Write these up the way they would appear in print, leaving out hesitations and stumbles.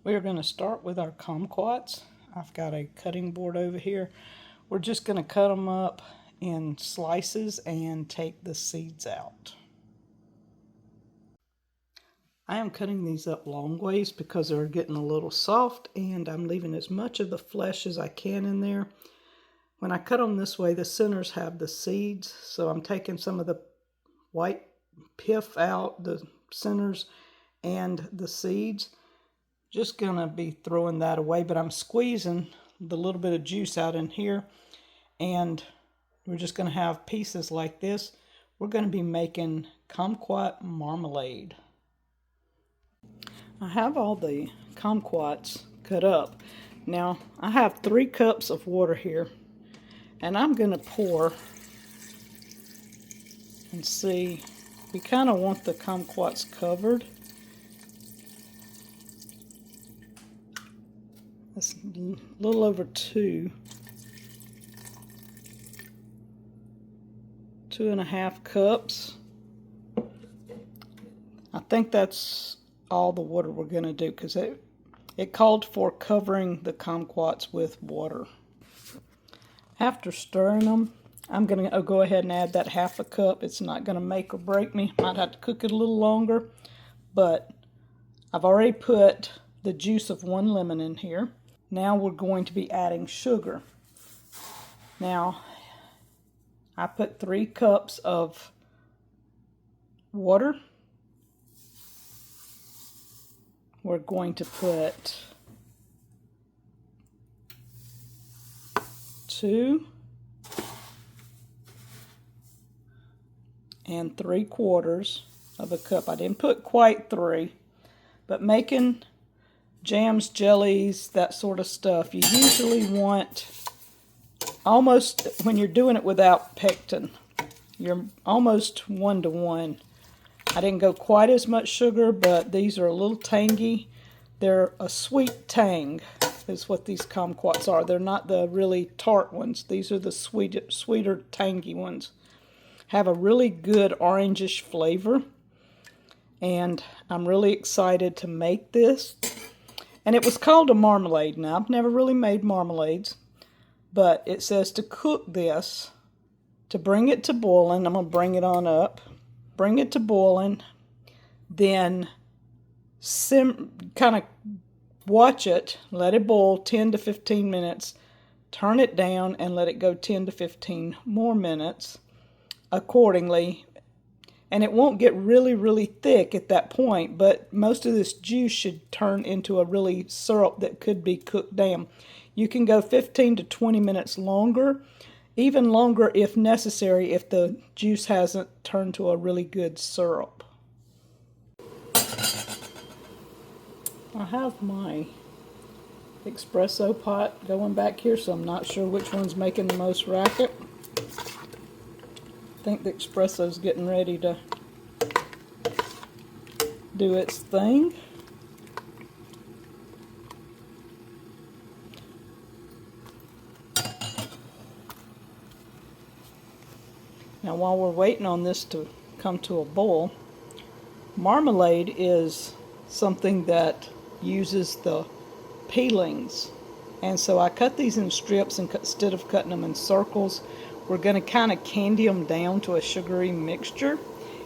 We are going to start with our kumquats. I've got a cutting board over here. We're just going to cut them up in slices and take the seeds out. I am cutting these up long ways because they're getting a little soft, and I'm leaving as much of the flesh as I can in there. When I cut them this way, the centers have the seeds, so I'm taking some of the white pith out, the centers and the seeds. Just gonna be throwing that away, but I'm squeezing the little bit of juice out in here, and we're just gonna have pieces like this. We're gonna be making kumquat marmalade. I have all the kumquats cut up. Now I have 3 cups of water here, and I'm gonna pour and see. We kind of want the kumquats covered. That's a little over 2.5 cups. I think that's all the water we're going to do, because it called for covering the kumquats with water. After stirring them, I'm going to go ahead and add that 1/2 cup. It's not going to make or break me. Might have to cook it a little longer, but I've already put the juice of 1 lemon in here. Now we're going to be adding sugar. Now, I put 3 cups of water. We're going to put 2 3/4 of a cup. I didn't put quite 3, but making jams, jellies, that sort of stuff, you usually want almost, when you're doing it without pectin, you're almost 1-to-1. I didn't go quite as much sugar, but these are a little tangy. They're a sweet tang is what these kumquats are. They're not the really tart ones. These are the sweeter tangy ones. Have a really good orangish flavor, and I'm really excited to make this. And it was called a marmalade. Now, I've never really made marmalades, but it says to cook this, to bring it to boiling. I'm going to bring it on up. Bring it to boiling, then kind of watch it, let it boil 10 to 15 minutes, turn it down and let it go 10 to 15 more minutes accordingly. And it won't get really, really thick at that point, but most of this juice should turn into a really syrup that could be cooked down. You can go 15 to 20 minutes longer, even longer if necessary, if the juice hasn't turned to a really good syrup. I have my espresso pot going back here, so I'm not sure which one's making the most racket. I think the espresso's getting ready to do its thing. Now, while we're waiting on this to come to a boil, marmalade is something that uses the peelings. And so I cut these in strips, and instead of cutting them in circles, we're going to kind of candy them down to a sugary mixture.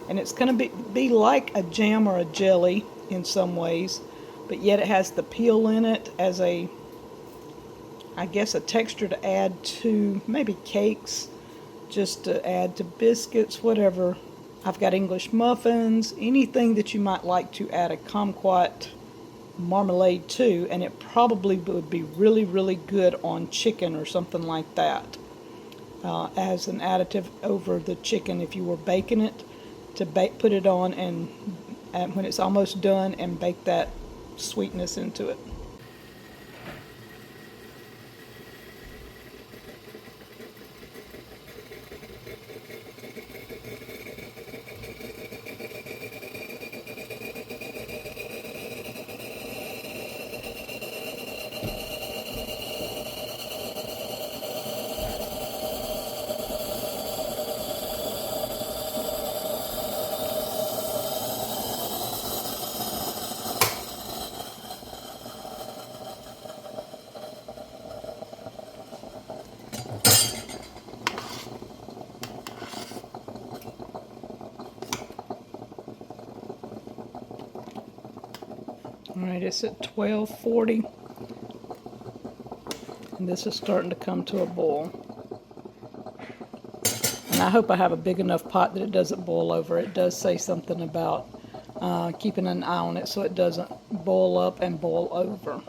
And it's going to be like a jam or a jelly in some ways, but yet it has the peel in it as a, I guess, a texture to add to maybe cakes, just to add to biscuits, whatever. I've got English muffins, anything that you might like to add a kumquat marmalade to, and it probably would be really, really good on chicken or something like that, as an additive over the chicken if you were baking it, to put it on and when it's almost done, and bake that sweetness into it. Alright, it's at 12:40. And this is starting to come to a boil. And I hope I have a big enough pot that it doesn't boil over. It does say something about keeping an eye on it so it doesn't boil up and boil over.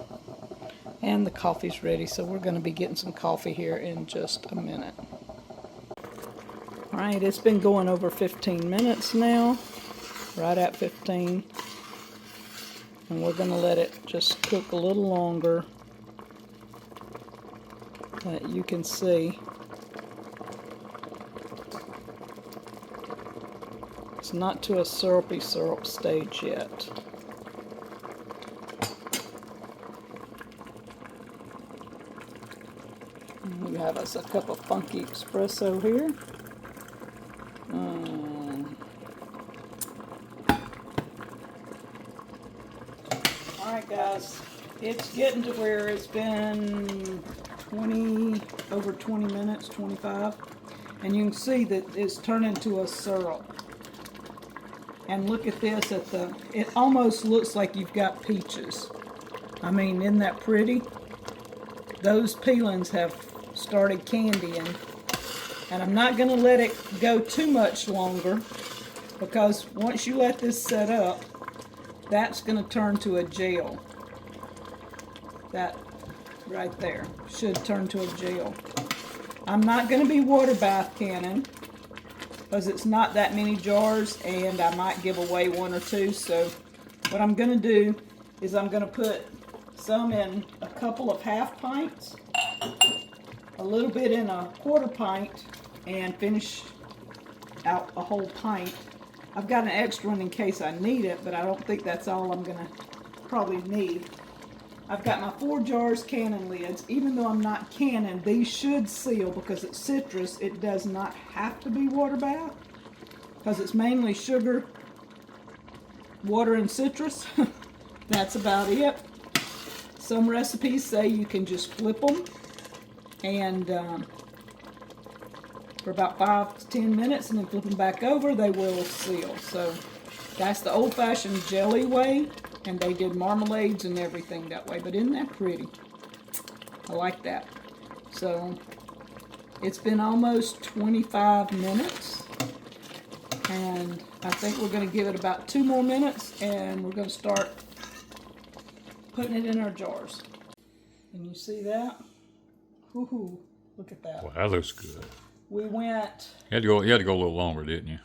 And the coffee's ready, so we're going to be getting some coffee here in just a minute. Alright, it's been going over 15 minutes now, right at 15. And we're going to let it just cook a little longer, that you can see. It's not to a syrupy syrup stage yet. We have us a cup of funky espresso here. Alright guys, it's getting to where it's been over 20 minutes, 25. And you can see that it's turned into a syrup. And look at this, it almost looks like you've got peaches. I mean, isn't that pretty? Those peelings have started candying. And I'm not going to let it go too much longer, because once you let this set up, that's going to turn to a gel. That right there should turn to a gel. I'm not going to be water bath canning, because it's not that many jars and I might give away one or two. So what I'm going to do is I'm going to put some in a couple of half pints, a little bit in a quarter pint, and finish out a whole pint. I've got an extra one in case I need it, but I don't think that's all I'm going to probably need. I've got my 4 jars canning lids. Even though I'm not canning, these should seal because it's citrus. It does not have to be water bath because it's mainly sugar, water, and citrus. That's about it. Some recipes say you can just flip them and for about 5 to 10 minutes and then flip them back over, they will seal. So that's the old-fashioned jelly way. And they did marmalades and everything that way. But isn't that pretty? I like that. So it's been almost 25 minutes. And I think we're going to give it about 2 more minutes. And we're going to start putting it in our jars. Can you see that? Woohoo! Look at that. Well, that looks good. We went... You had to go a little longer, didn't you?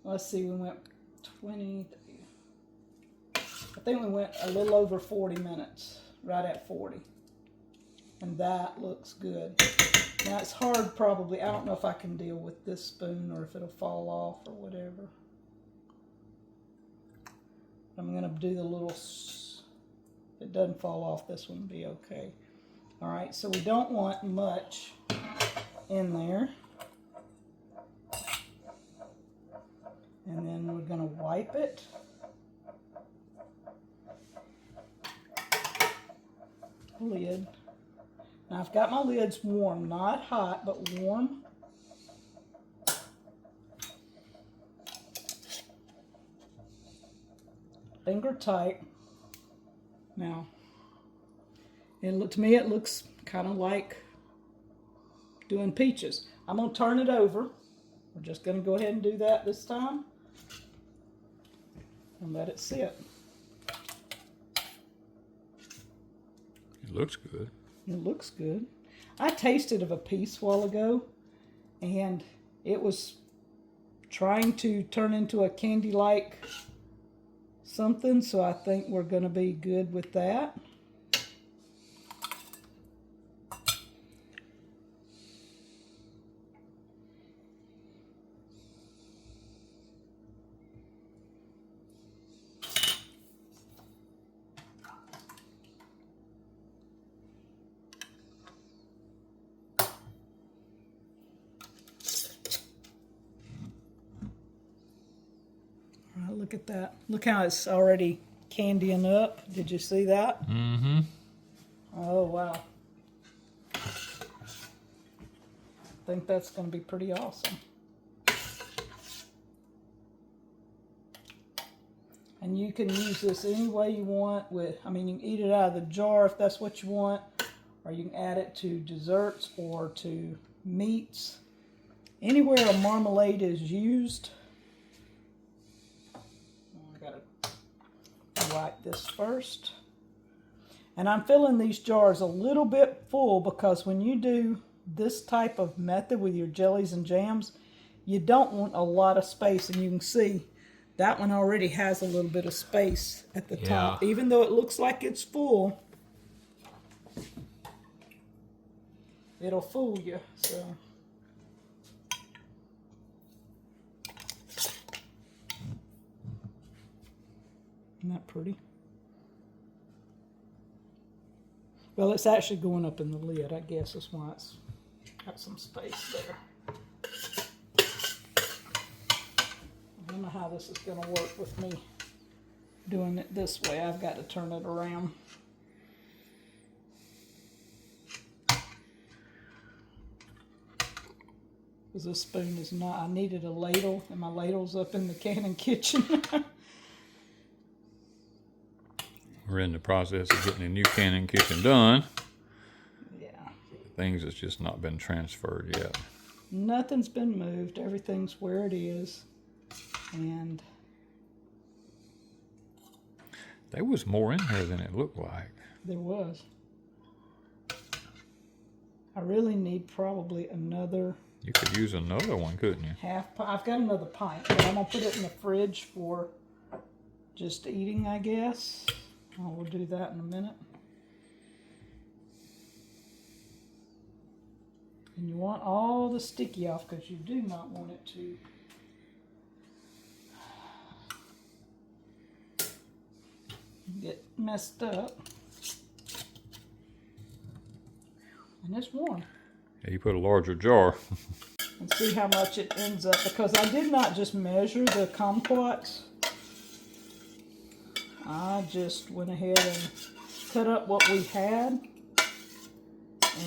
Let's see. We went 20... I think we went a little over 40 minutes, right at 40. And that looks good. Now it's hard probably, I don't know if I can deal with this spoon or if it'll fall off or whatever. I'm going to do the little, if it doesn't fall off, this one will be okay. Alright, so we don't want much in there. And then we're going to wipe it. Lid. Now I've got my lids warm, not hot, but warm. Finger tight. Now, to me it looks kind of like doing peaches. I'm going to turn it over. We're just going to go ahead and do that this time. And let it sit. It looks good. It looks good. I tasted of a piece a while ago, and it was trying to turn into a candy-like something, so I think we're going to be good with that. Look at that. Look how it's already candying up. Did you see that? Mm-hmm. Oh, wow. I think that's going to be pretty awesome. And you can use this any way you want you can eat it out of the jar if that's what you want, or you can add it to desserts or to meats. Anywhere a marmalade is used. I gotta wipe this first. And I'm filling these jars a little bit full because when you do this type of method with your jellies and jams, you don't want a lot of space. And you can see that one already has a little bit of space at the top. Even though it looks like it's full, it'll fool you. So isn't that pretty? Well, it's actually going up in the lid, I guess. That's why it's got some space there. I don't know how this is going to work with me doing it this way. I've got to turn it around. Because this spoon is not, I needed a ladle, and my ladle's up in the canning kitchen. We're in the process of getting a new canning kitchen done. Yeah. Things that's just not been transferred yet. Nothing's been moved. Everything's where it is. And there was more in there than it looked like. There was. I really need probably another. You could use another one, couldn't you? Half pint. I've got another pint, but I'm gonna put it in the fridge for just eating, I guess. Oh, we'll do that in a minute. And you want all the sticky off because you do not want it to get messed up. And it's warm. Yeah, you put a larger jar. And see how much it ends up, because I did not just measure the kumquats. I just went ahead and cut up what we had,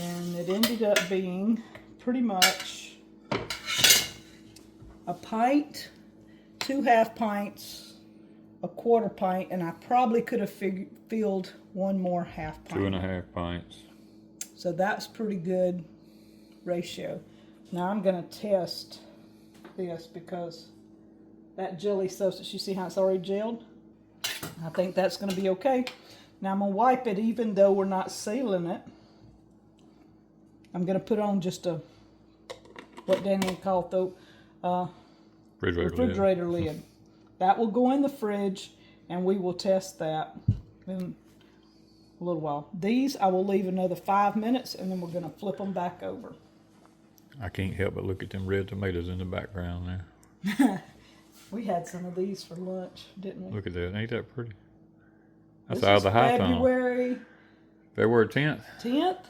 and it ended up being pretty much a pint, 2 half pints, a 1/4 pint, and I probably could have filled one more half pint. 2.5 pints. So that's pretty good ratio. Now I'm going to test this because that jelly substance, you see how it's already gelled? I think that's going to be okay. Now I'm going to wipe it even though we're not sealing it. I'm going to put on just a, what Danny called the refrigerator lid. That will go in the fridge and we will test that in a little while. These I will leave another 5 minutes and then we're going to flip them back over. I can't help but look at them red tomatoes in the background there. We had some of these for lunch, didn't we? Look at that. Ain't that pretty? That's This out of is the high time. February 10th? 10th.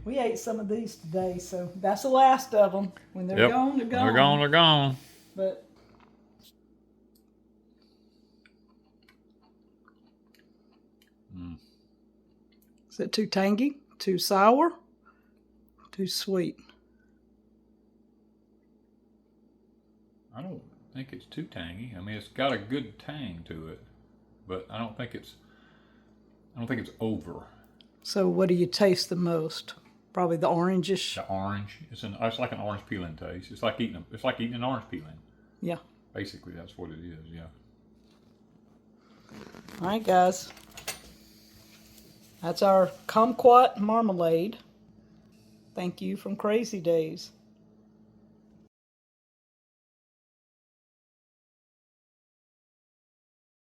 We ate some of these today, so that's the last of them. When they're gone, they're gone. They're gone, they're gone. But is it too tangy? Too sour? Too sweet? I don't think it's too tangy. I mean, it's got a good tang to it, but I don't think it's over. So what do you taste the most? Probably the orangish. The orange. It's like an orange peeling taste. It's like eating an orange peeling. Yeah. Basically, that's what it is. Yeah. All right, guys. That's our kumquat marmalade. Thank you from Crazy Days.